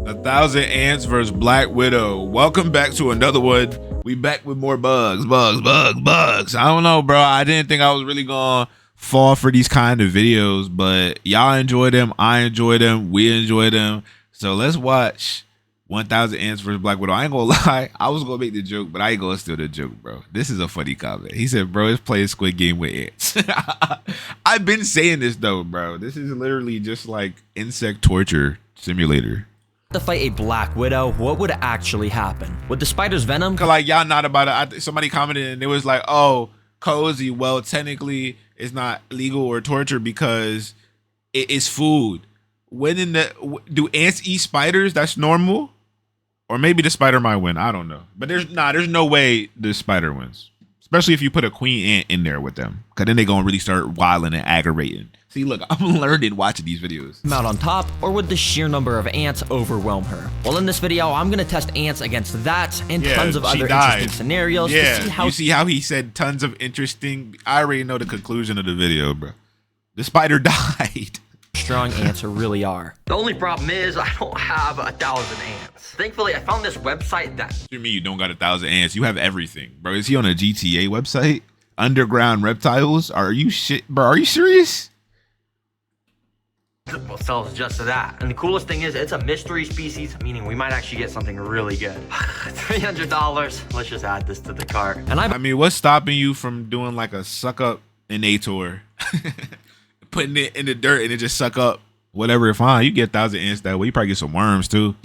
1,000 ants versus Black Widow. Welcome back to another one. We back with more bugs. I don't know, bro. I didn't think I was really gonna fall for these kind of videos, but y'all enjoy them. I enjoy them. We enjoy them. So let's watch 1,000 ants versus Black Widow. I ain't gonna lie. I was gonna make the joke, but I ain't gonna steal the joke, bro. This is a funny comment. He said, bro, it's playing Squid Game with ants. I've been saying this though, bro. This is literally just like insect torture simulator. To fight a Black Widow, what would actually happen? Would the spider's venom? Like, y'all not about it. Somebody commented and it was like, oh, Cozy, well, technically it's not legal or torture because it is food. Do ants eat spiders? That's normal. Or maybe the spider might win. I don't know. But there's no way the spider wins. Especially if you put a queen ant in there with them. Because then they're going to really start wilding and aggravating. See, look, I'm learning watching these videos. Come out on top, or would the sheer number of ants overwhelm her? Well, in this video, I'm going to test ants against that and tons of other interesting scenarios to see how... You see how he said tons of interesting... I already know the conclusion of the video, bro. The spider died. Strong ants really are. The only problem is I don't have 1,000 ants. Thankfully, I found this website that... What do you mean you don't got 1,000 ants? You have everything, bro. Is he on a GTA website? Underground reptiles? Are you shit, bro? Are you serious? Well, sells just that. And the coolest thing is it's a mystery species, meaning we might actually get something really good. $300. Let's just add this to the cart. And I mean, what's stopping you from doing like a suck up innator? Putting it in the dirt and it just suck up whatever. Fine, you get 1,000 ants that way. You probably get some worms too,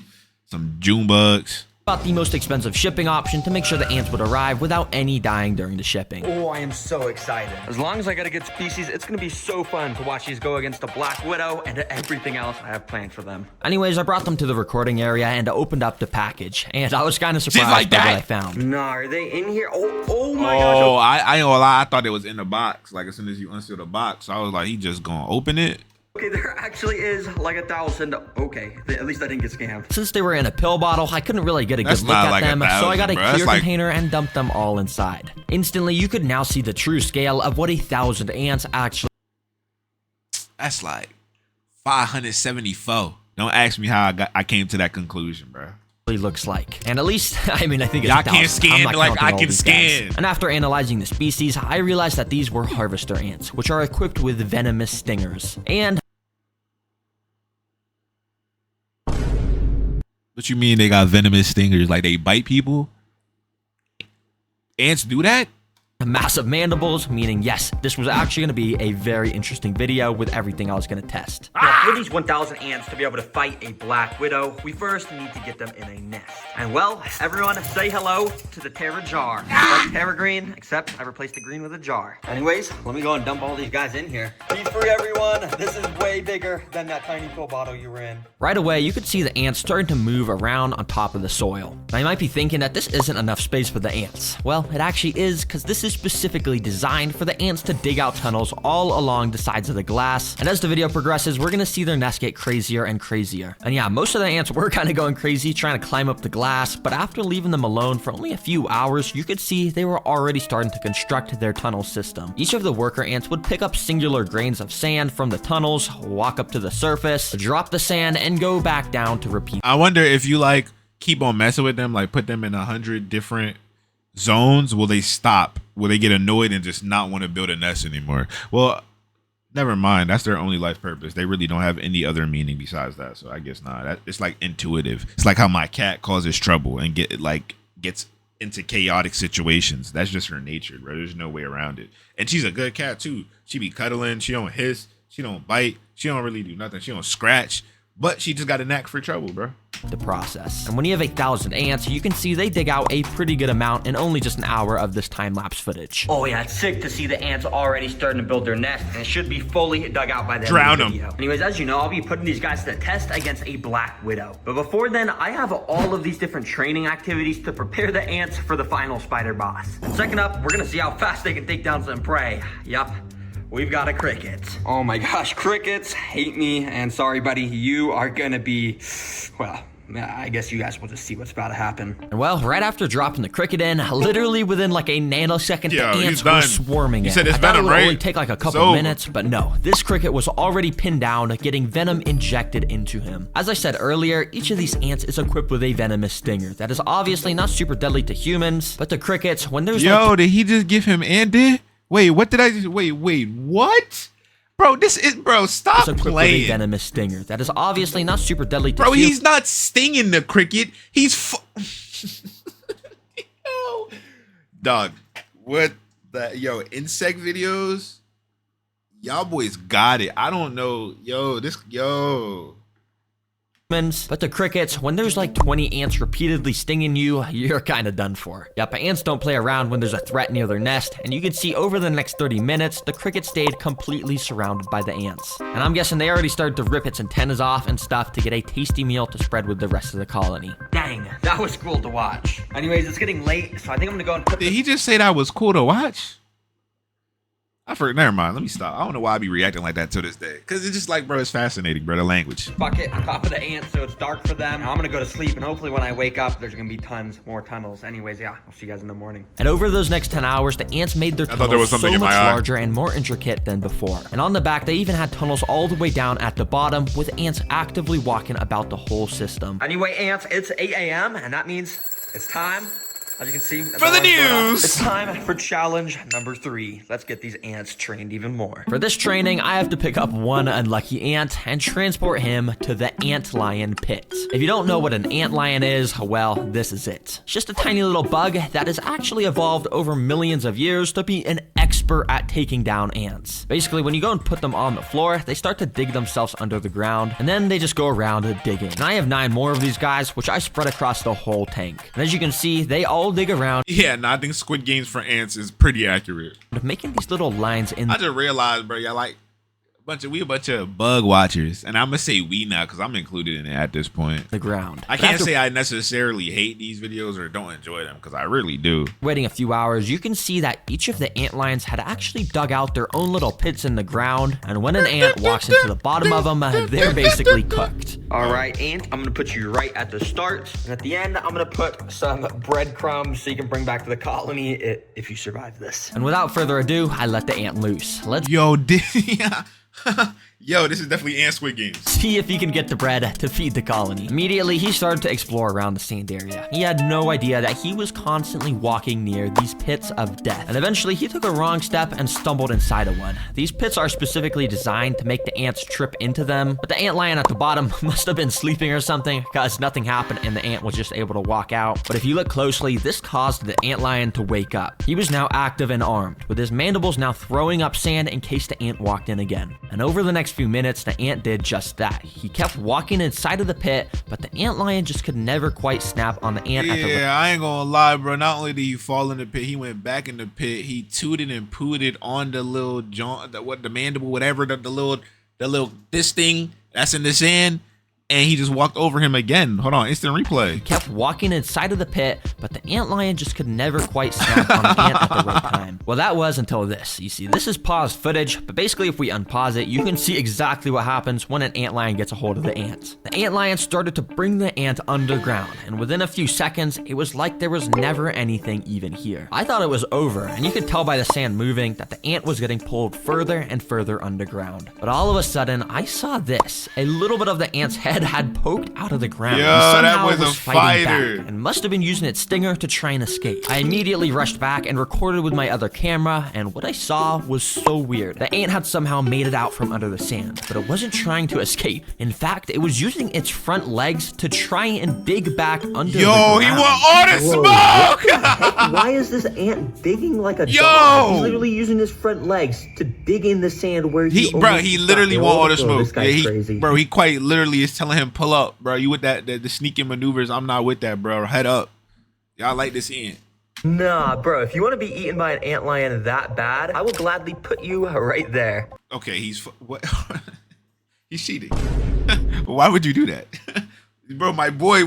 some June bugs. About the most expensive shipping option to make sure the ants would arrive without any dying during the shipping. Oh, I am so excited. As long as I get a good species, it's gonna be so fun to watch these go against the Black Widow and everything else I have planned for them. Anyways, I brought them to the recording area and opened up the package, and I was kind of surprised by what I found. Nah, are they in here? Oh my gosh. Oh, I ain't gonna lie. I thought it was in the box. Like as soon as you unseal the box, so I was like, he just gonna open it. Okay, there actually is like 1,000. Okay, at least I didn't get scammed. Since they were in a pill bottle, I couldn't really get a good look at like them, 1,000, so I got a bro. clear container and dumped them all inside. Instantly, you could now see the true scale of what 1,000 ants actually... That's like 574. Don't ask me how I came to that conclusion, bro. Looks like. And at least, I mean, I think it's y'all can't scan like I can scan. And after analyzing the species, I realized that these were harvester ants, which are equipped with venomous stingers. And... What you mean they got venomous stingers? Like they bite people? Ants do that? massive mandibles, meaning yes, this was actually going to be a very interesting video with everything I was going to test. Now, for these 1,000 ants to be able to fight a Black Widow, we first need to get them in a nest. And well, everyone say hello to the Terra jar. Like Terra Green, except I replaced the green with a jar. Anyways, let me go and dump all these guys in here. Be free, everyone. This is way bigger than that tiny pill bottle you were in. Right away, you could see the ants starting to move around on top of the soil. Now, you might be thinking that this isn't enough space for the ants. Well, it actually is, because this is specifically designed for the ants to dig out tunnels all along the sides of the glass. And as the video progresses, we're gonna see their nests get crazier and crazier. And yeah, most of the ants were kind of going crazy trying to climb up the glass, but after leaving them alone for only a few hours, you could see they were already starting to construct their tunnel system. Each of the worker ants would pick up singular grains of sand from the tunnels, walk up to the surface, drop the sand, and go back down to repeat. I wonder if you like keep on messing with them, like put them in 100 different zones, will they stop? Will they get annoyed and just not want to build a nest anymore? Well, never mind. That's their only life purpose. They really don't have any other meaning besides that. So I guess not. It's like intuitive. It's like how my cat causes trouble and gets into chaotic situations. That's just her nature, bro. There's no way around it. And she's a good cat too. She be cuddling. She don't hiss. She don't bite. She don't really do nothing. She don't scratch. But she just got a knack for trouble, bro. The process. And when you have 1,000 ants, you can see they dig out a pretty good amount in only just an hour of this time-lapse footage. Oh yeah, it's sick to see the ants already starting to build their nest, and it should be fully dug out by the end of the video. Anyways, as you know, I'll be putting these guys to the test against a Black Widow. But before then, I have all of these different training activities to prepare the ants for the final spider boss. And second up, we're gonna see how fast they can take down some prey. Yup. We've got a cricket. Oh my gosh, crickets hate me, and sorry buddy, you are gonna be, well, I guess you guys will just see what's about to happen. And well, right after dropping the cricket in, literally within like a nanosecond, Yo, the he's ants were done. swarming He it. said it's I thought venom, it would right? only take like a It's couple over. minutes, but no. This cricket was already pinned down, getting venom injected into him. As I said earlier, each of these ants is equipped with a venomous stinger that is obviously not super deadly to humans, but to crickets, when there's Yo, did he just give him ended? Wait, what did I just wait, what? Bro, stop equipped with a playing. venomous stinger that is obviously not super deadly to Bro, humans. he's not stinging the cricket. He's Yo. Dog, what the insect videos? Y'all boys got it. I don't know. But to crickets, when there's like 20 ants repeatedly stinging you, you're kind of done for. Yep, ants don't play around when there's a threat near their nest, and you can see over the next 30 minutes, the cricket stayed completely surrounded by the ants. And I'm guessing they already started to rip its antennas off and stuff to get a tasty meal to spread with the rest of the colony. Dang, that was cool to watch. Anyways, it's getting late, so I think I'm gonna go and put Did he just say that was cool to watch? Never mind. Let me stop. I don't know why I be reacting like that to this day. Because it's just like, bro, it's fascinating, bro, the language. bucket on top of the ants so it's dark for them. I'm gonna go to sleep, and hopefully when I wake up, there's gonna be tons more tunnels. Anyways, yeah, I'll see you guys in the morning. And over those next 10 hours, the ants made their I thought there was tunnels so something in much my eye. larger and more intricate than before. And on the back, they even had tunnels all the way down at the bottom, with ants actively walking about the whole system. Anyway, ants, it's 8 a.m., and that means it's time. As you can see, For the news! It's time for challenge number 3. Let's get these ants trained even more. For this training, I have to pick up one unlucky ant and transport him to the ant lion pit. If you don't know what an ant lion is, well, this is it. It's just a tiny little bug that has actually evolved over millions of years to be an expert at taking down ants. Basically, when you go and put them on the floor, they start to dig themselves under the ground, and then they just go around digging. And I have 9 more of these guys, which I spread across the whole tank. And as you can see, they all dig around. Yeah, no, I think Squid Games for ants is pretty accurate. Making these little lines in I just realized, bro, y'all like we a bunch of bug watchers, and I'm gonna say we now because I'm included in it at this point. the ground. I can't say I necessarily hate these videos or don't enjoy them because I really do. Waiting a few hours, you can see that each of the ant lions had actually dug out their own little pits in the ground, and when an ant walks into the bottom of them, they're basically cooked. All right, ant, I'm gonna put you right at the start, and at the end, I'm gonna put some breadcrumbs so you can bring back to the colony if you survive this. And without further ado, I let the ant loose. Let's Yo, this is definitely ant Squid Games. see if he can get the bread to feed the colony. Immediately, he started to explore around the sand area. He had no idea that he was constantly walking near these pits of death. And eventually, he took a wrong step and stumbled inside of one. These pits are specifically designed to make the ants trip into them, but the ant lion at the bottom must have been sleeping or something because nothing happened and the ant was just able to walk out. But if you look closely, this caused the ant lion to wake up. He was now active and armed, with his mandibles now throwing up sand in case the ant walked in again. And over the next few minutes, the ant did just that. He kept walking inside of the pit, but the ant lion just could never quite snap on the ant at the Yeah, I ain't gonna lie, bro. Not only did he fall in the pit, he went back in the pit. He tooted and pooted on the little the mandible, whatever, the little this thing that's in the sand, and he just walked over him again. Hold on, instant replay. kept walking inside of the pit, but the ant lion just could never quite snap on the ant at the right time. Well, that was until this. You see, this is paused footage, but basically if we unpause it, you can see exactly what happens when an ant lion gets a hold of the ant. The ant lion started to bring the ant underground, and within a few seconds, it was like there was never anything even here. I thought it was over, and you could tell by the sand moving that the ant was getting pulled further and further underground. But all of a sudden, I saw this. A little bit of the ant's head had poked out of the ground. Yo, and somehow that was it a fighting fighter. back and must have been using its stinger to try and escape. I immediately rushed back and recorded with my other camera, and what I saw was so weird. The ant had somehow made it out from under the sand, but it wasn't trying to escape. In fact, it was using its front legs to try and dig back under the ground. Yo, he want all the smoke. Why is this ant digging like a Yo! dog? He's literally using his front legs to dig in the sand where He almost literally got want all the there. smoke. This guy's Yeah, crazy. he quite literally is telling him, pull up, bro. You with that the sneaking maneuvers? I'm not with that, bro. Head up. Y'all like this ant? Nah, bro, if you want to be eaten by an ant lion that bad, I will gladly put you right there. Okay, what? He's cheating. Why would you do that, bro? My boy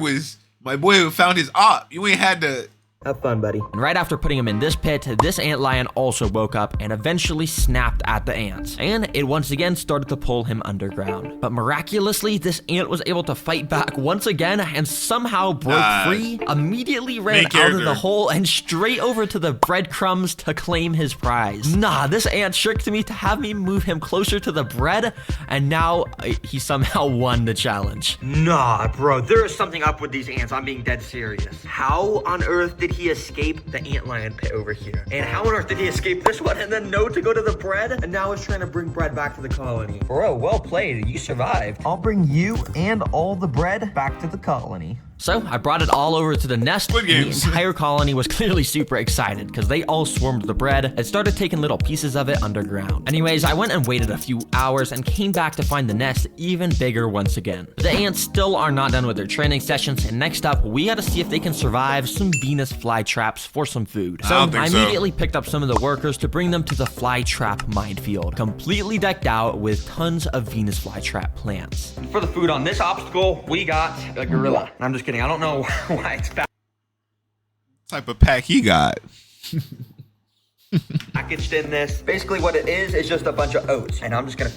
found his op. You ain't had to. Have fun, buddy. And right after putting him in this pit, this antlion also woke up and eventually snapped at the ants. And it once again started to pull him underground. But miraculously, this ant was able to fight back once again and somehow broke free, immediately ran out of the hole and straight over to the breadcrumbs to claim his prize. Nah, this ant tricked me to have me move him closer to the bread, and now he somehow won the challenge. Nah, bro, there is something up with these ants. I'm being dead serious. How on earth did he escape the antlion pit over here? And how on earth did he escape this one and then know to go to the bread? And now he's trying to bring bread back to the colony. Bro, well played. You survived. I'll bring you and all the bread back to the colony. So I brought it all over to the nest, and the entire colony was clearly super excited because they all swarmed the bread and started taking little pieces of it underground. Anyways, I went and waited a few hours and came back to find the nest even bigger once again. The ants still are not done with their training sessions, and next up, we gotta see if they can survive some Venus flytraps for some food. So I immediately picked up some of the workers to bring them to the flytrap minefield, completely decked out with tons of Venus flytrap plants. For the food on this obstacle, we got a gorilla. I'm just kidding. I don't know why it's Type of pack he got. packaged in this. Basically what it is just a bunch of oats. And I'm just gonna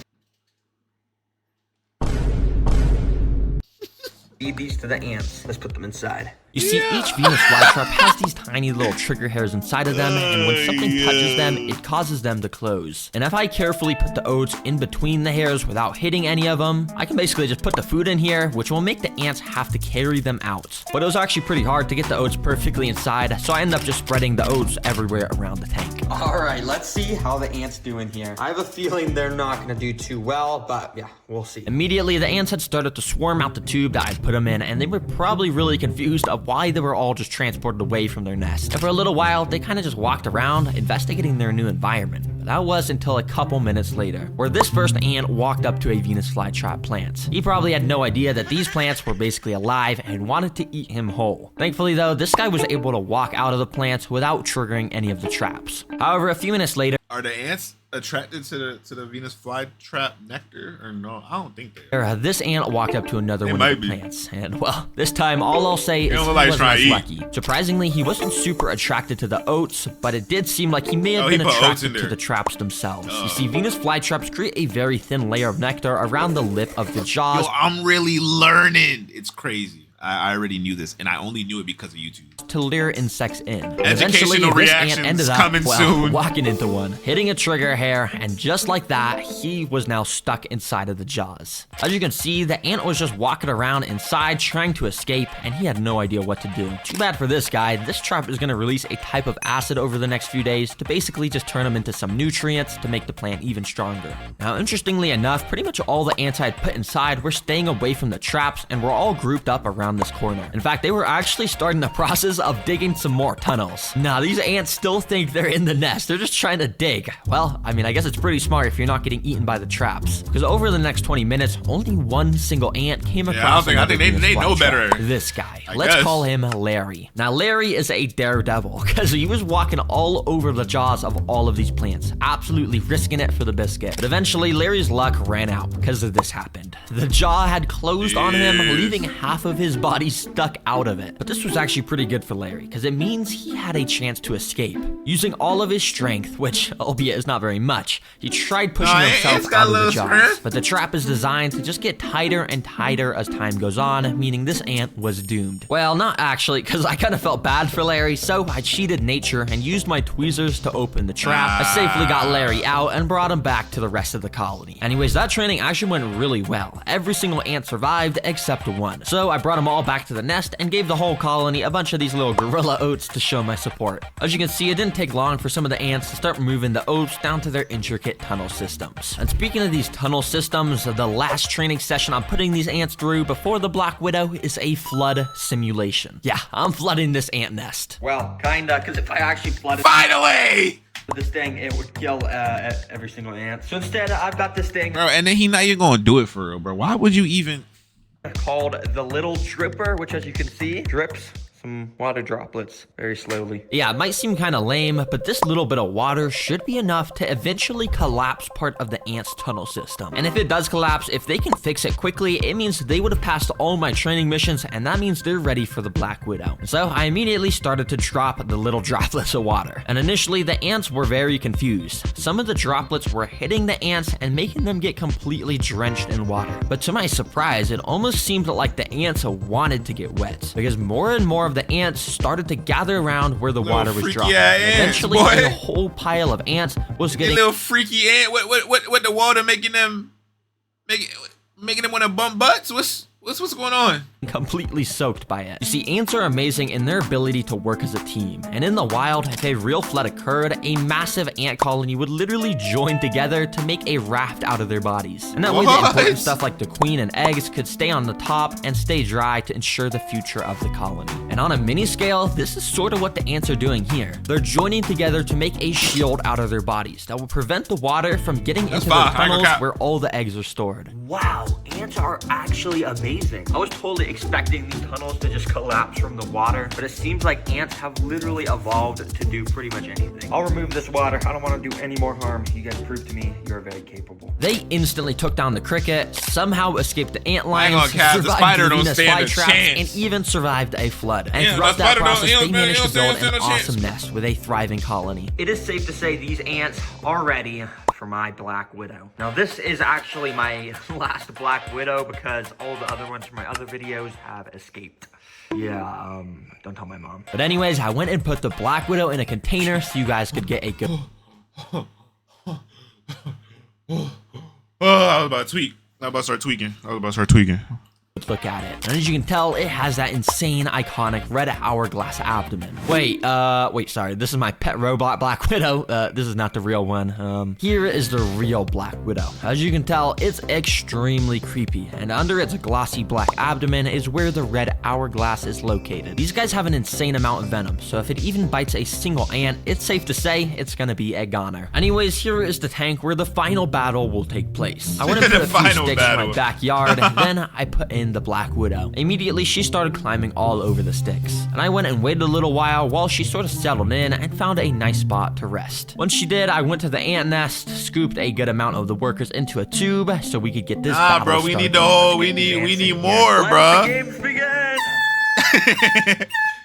feed these to the ants. Let's put them inside. You see, each Venus flytrap has these tiny little trigger hairs inside of them, and when something touches them, it causes them to close. And if I carefully put the oats in between the hairs without hitting any of them, I can basically just put the food in here, which will make the ants have to carry them out. But it was actually pretty hard to get the oats perfectly inside, so I ended up just spreading the oats everywhere around the tank. Alright, let's see how the ants do in here. I have a feeling they're not gonna do too well, but yeah, we'll see. Immediately, the ants had started to swarm out the tube that I'd put them in, and they were probably really confused of why they were all just transported away from their nest. And for a little while, they kind of just walked around, investigating their new environment. But that was until a couple minutes later, where this first ant walked up to a Venus flytrap plant. He probably had no idea that these plants were basically alive and wanted to eat him whole. Thankfully though, this guy was able to walk out of the plants without triggering any of the traps. However, a few minutes later, are the ants attracted to the Venus flytrap nectar or no? I don't think they are. This ant walked up to another one of the plants, and well, this time all I'll say is he wasn't as lucky. Surprisingly, he wasn't super attracted to the oats, but it did seem like he may have been attracted to the traps themselves. You see, Venus flytraps create a very thin layer of nectar around the lip of the jaws. Yo, I'm really learning. It's crazy. I already knew this, and I only knew it because of YouTube. To lure insects in. Educational reactions ended up soon. Walking into one, hitting a trigger hair, and just like that, he was now stuck inside of the jaws. As you can see, the ant was just walking around inside trying to escape, and he had no idea what to do. Too bad for this guy. This trap is going to release a type of acid over the next few days to basically just turn him into some nutrients to make the plant even stronger. Now, interestingly enough, pretty much all the ants I had put inside were staying away from the traps and were all grouped up around this corner. In fact, they were actually starting the process of digging some more tunnels. Now, these ants still think they're in the nest. They're just trying to dig. Well, I mean, I guess it's pretty smart if you're not getting eaten by the traps. Because over the next 20 minutes, only one single ant came across. I think they know better. This guy. Let's call him Larry. Now, Larry is a daredevil because he was walking all over the jaws of all of these plants, absolutely risking it for the biscuit. But eventually, Larry's luck ran out because of this happened. The jaw had closed on him, leaving half of his body stuck out of it. But this was actually pretty good for Larry because it means he had a chance to escape. Using all of his strength, which albeit is not very much, he tried pushing himself out of the jaws. But the trap is designed to just get tighter and tighter as time goes on, meaning this ant was doomed. Well, not actually, because I kind of felt bad for Larry, so I cheated nature and used my tweezers to open the trap. I safely got Larry out and brought him back to the rest of the colony. Anyways, that training actually went really well. Every single ant survived except one. So I brought them all back to the nest and gave the whole colony a bunch of these little gorilla oats to show my support. As you can see, it didn't take long for some of the ants to start moving the oats down to their intricate tunnel systems. And speaking of these tunnel systems, the last training session I'm putting these ants through before the Black Widow is a flood simulation. Yeah, I'm flooding this ant nest. Well, kinda, because if I actually flooded finally this thing, it would kill every single ant. So instead, I've got this thing, bro, and then he not even gonna do it for real, bro. Why would you even? Called the Little Dripper, which as you can see, drips some water droplets very slowly. Yeah, it might seem kind of lame, but this little bit of water should be enough to eventually collapse part of the ants' tunnel system. And if it does collapse, if they can fix it quickly, it means they would have passed all my training missions, and that means they're ready for the Black Widow. So I immediately started to drop the little droplets of water. And initially, the ants were very confused. Some of the droplets were hitting the ants and making them get completely drenched in water. But to my surprise, it almost seemed like the ants wanted to get wet, because more and more of the ants started to gather around where the water was dropping. Eventually, the whole pile of ants was getting little freaky ant. What the water making them want to bump butts? What's going on? Completely soaked by it. You see, ants are amazing in their ability to work as a team. And in the wild, if a real flood occurred, a massive ant colony would literally join together to make a raft out of their bodies. And that way the important stuff like the queen and eggs could stay on the top and stay dry to ensure the future of the colony. And on a mini scale, this is sort of what the ants are doing here. They're joining together to make a shield out of their bodies that will prevent the water from getting into their tunnels where all the eggs are stored. Wow, ants are actually amazing. I was totally expecting these tunnels to just collapse from the water, but it seems like ants have literally evolved to do pretty much anything. I'll remove this water. I don't want to do any more harm. You guys proved to me you're very capable. They instantly took down the cricket, somehow escaped the ant lions, the spider don't stand a chance, and even survived a flood. And throughout that process, they managed to build an awesome nest with a thriving colony. It is safe to say these ants are ready for my Black Widow. Now this is actually my last Black Widow because all the other ones from my other videos have escaped. Yeah, don't tell my mom. But anyways, I went and put the Black Widow in a container so you guys could get a good... I was about to tweak. I was about to start tweaking. Look at it. And as you can tell, it has that insane, iconic red hourglass abdomen. Wait, sorry. This is my pet robot Black Widow. This is not the real one. Here is the real Black Widow. As you can tell, it's extremely creepy. And under its glossy black abdomen is where the red hourglass is located. These guys have an insane amount of venom, so if it even bites a single ant, it's safe to say it's gonna be a goner. Anyways, here is the tank where the final battle will take place. I want to put a few sticks in my backyard, then I put in the Black Widow. Immediately, she started climbing all over the sticks, and I went and waited a little while she sort of settled in and found a nice spot to rest. Once she did, I went to the ant nest, scooped a good amount of the workers into a tube so we could get this battle bro, we started. we need more, bro. Let the games begin.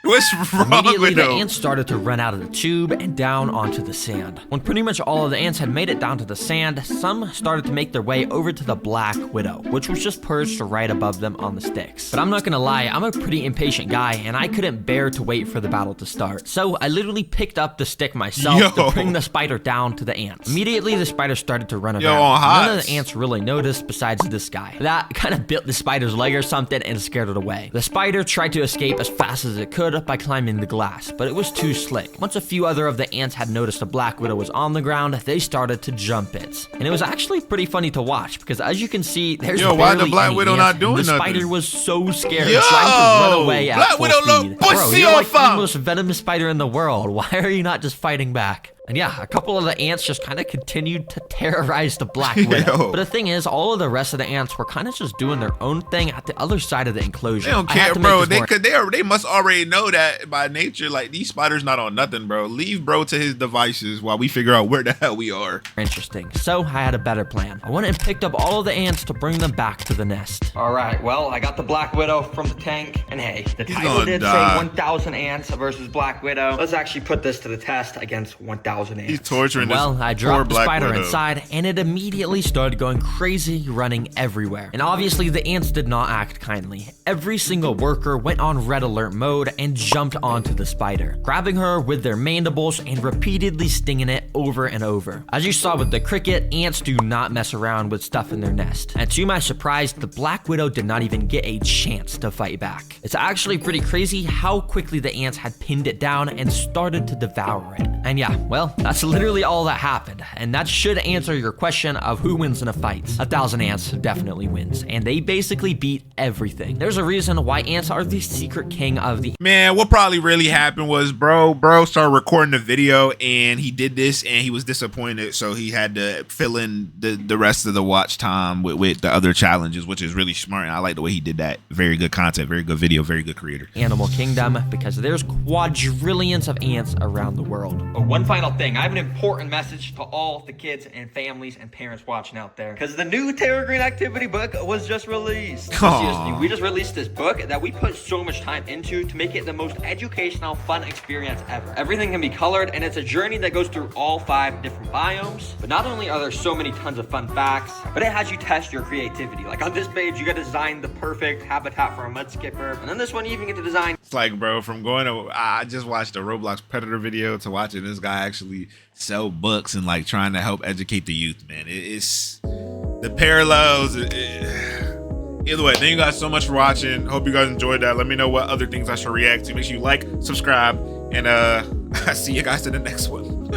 What's wrong Immediately, with the them? ants started to run out of the tube and down onto the sand. When pretty much all of the ants had made it down to the sand, some started to make their way over to the Black Widow, which was just perched right above them on the sticks. But I'm not gonna lie, I'm a pretty impatient guy, and I couldn't bear to wait for the battle to start. So I literally picked up the stick myself to bring the spider down to the ants. Immediately, the spider started to run around. None of the ants really noticed besides this guy. That kind of bit the spider's leg or something and scared it away. The spider tried to escape as fast as it could by climbing the glass, but it was too slick. Once a few other of the ants had noticed the Black Widow was on the ground, they started to jump it. And it was actually pretty funny to watch, because as you can see, there's why the Black Widow not doing the nothing? spider was so scared, trying to run away at full speed. Bro, you're like the most venomous spider in the world. Why are you not just fighting back? And yeah, a couple of the ants just kind of continued to terrorize the Black Widow. But the thing is, all of the rest of the ants were kind of just doing their own thing at the other side of the enclosure. They don't care, bro. They must already know that by nature. Like, these spiders not on nothing, bro. Leave bro to his devices while we figure out where the hell we are. Interesting. So I had a better plan. I went and picked up all of the ants to bring them back to the nest. All right, well, I got the Black Widow from the tank, and hey, the title did say 1,000 ants versus Black Widow. Let's actually put this to the test against 1,000 ants. He's torturing this Well, I dropped the spider Widow inside, and it immediately started going crazy, running everywhere. And obviously, the ants did not act kindly. Every single worker went on red alert mode and jumped onto the spider, grabbing her with their mandibles and repeatedly stinging it over and over. As you saw with the cricket, ants do not mess around with stuff in their nest. And to my surprise, the Black Widow did not even get a chance to fight back. It's actually pretty crazy how quickly the ants had pinned it down and started to devour it. And yeah, well, that's literally all that happened. And that should answer your question of who wins in a fight. 1,000 ants definitely wins. And they basically beat everything. There's a reason why ants are the secret king of the... Man, what probably really happened was bro started recording the video and he did this and he was disappointed. So he had to fill in the rest of the watch time with the other challenges, which is really smart. And I like the way he did that. Very good content, very good video, very good creator. Animal kingdom, because there's quadrillions of ants around the world. Oh, one final thing. I have an important message to all the kids and families and parents watching out there. Because the new Terra Green activity book was just released. Seriously, we just released this book that we put so much time into to make it the most educational, fun experience ever. Everything can be colored, and it's a journey that goes through all 5 different biomes. But not only are there so many tons of fun facts, but it has you test your creativity. Like on this page, you got to design the perfect habitat for a mud skipper. And then this one, you even get to design... It's like, bro, from going to... I just watched a Roblox Predator video to watching this guy actually sell books and like trying to help educate the youth, man. It's the parallels. Either way, thank you guys so much for watching. Hope you guys enjoyed that. Let me know what other things I should react to. Make sure you like, subscribe, and I see you guys in the next one.